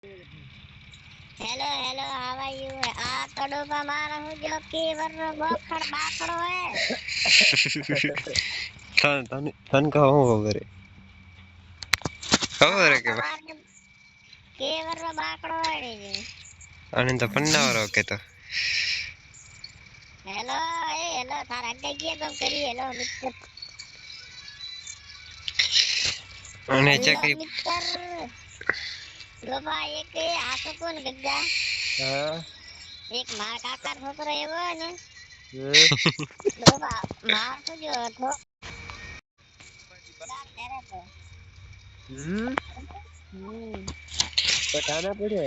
hello hello how are you आ तड़ो बा मारा हूं जो की वर्रो बोखड़ बाकड़ो है तन का हो खबर है के वर्रो बाकड़ो है रे अने तो पन्नावरो के तो हेलो ए हेलो थारा गई तो करी हेलो मित्र अने हेलो चकरी मित्र लोबा एक आसो कोन गद्दा हां एक मार काका छोकरो एवो ने लोबा मार तो जो थो बार तेरे तो पठाना पड़े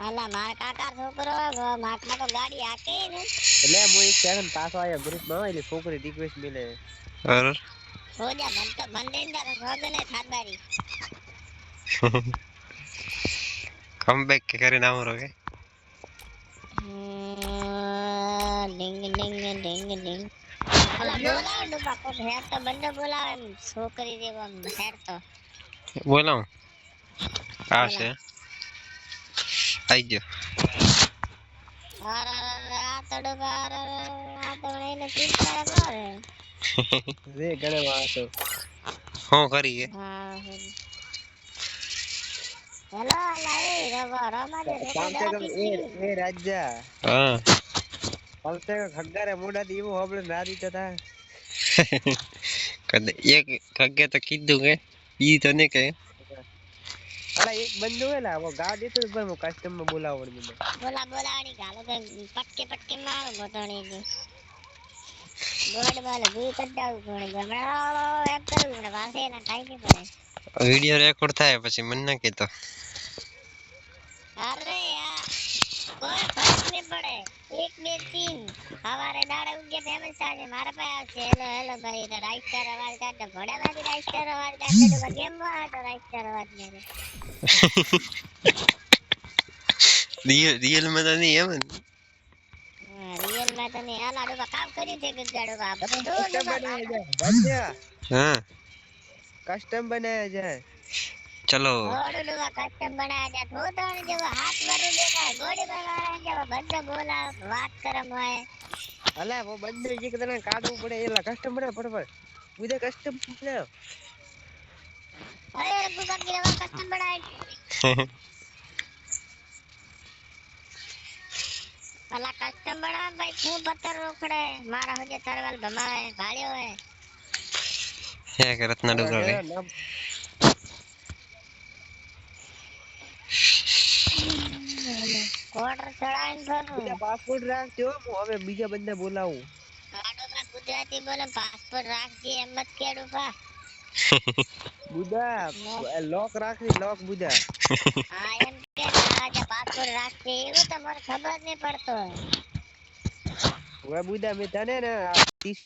अला मार काका छोकरो मार काका गाड़ी आके ने એટલે હું એક સેકન્ડ પાછો આયો ગ્રુપ માં એટલે છોકરી રિક્વેસ્ટ મિલે और हो जा मन तो मन देंदा तो सोदने थादारी कम बैक के करे नाम रोगे डिंग डिंग डिंग डिंग अला बोला डूबा को है तो बंदो बोलावे छोकरी जेवा हेर तो बोला आ बोला से आई गयो आ तो डूबा आ तो ने चिंता करे रे गणे वातो हो करिए हां हेलो लाई रवा रमा जे काम से कम छोकरी ए राजा हां काम से खग्गारे मोड़ा दीवो આપણે ના દીતા તા કદે એક ખગ્ગે તો કીધું કે ઈ તને કે અલા એક બંદો હે લા वो गा देतो पर वो कस्टम में बोलावण में बोला बोलाणी गालो तो पटके पटके मारो बोतणी की गोड वाले भी कटाऊ कोणी गमड़ालो एक करू ने वासे ना काई नहीं पड़े वीडियो रेकॉर्ड થાય પછી મન ના કેતો अरे यार कोई फर्क नहीं पड़े एक में तीन हमारे दाड़े उनके फेमस है मारे पास हेलो हेलो भाई इधर राइटर आवाज का बड़ा भाई राइटर आवाज का तो गेम में तो राइटर आवाज मेरे रियल में तो नहीं है मन रियल में तो नहीं आला डूबा काम करी थे गड्ढा बाप कस्टम बनाया जाए बच्चा हां कस्टम बनाया जाए चलो और डूबा कस्टम बनाया जाए तो जब हाथ भरो देगा गोड़ी बनाया जब बंदा बोला बात करम है अला वो बंदे एक जना काढવું પડે એલા કસ્ટમ બના ફટાફટ મુજે કસ્ટમ બના अरे बुका की रवा कस्टम बनाए अला कस्टम बना भाई खूब पत्थर रोकड़े मारा हो जे तरवाल भमाए भाड़ियो है હે કે રત્ના ડુગાડે ऑर्डर चढ़ाइन करू બીજા પાસપોર્ટ રાખજો હું હવે બીજા બંદા બોલાવું गाडो का गुजराती बोले पासपोर्ट राख दिए मत केड़ू पा बुदा लॉक રાખી लॉक बुदा हां एम के राजा पासपोर्ट राख के वो तो मोर खबर नहीं पड़तो वो बुदा में तने ना 30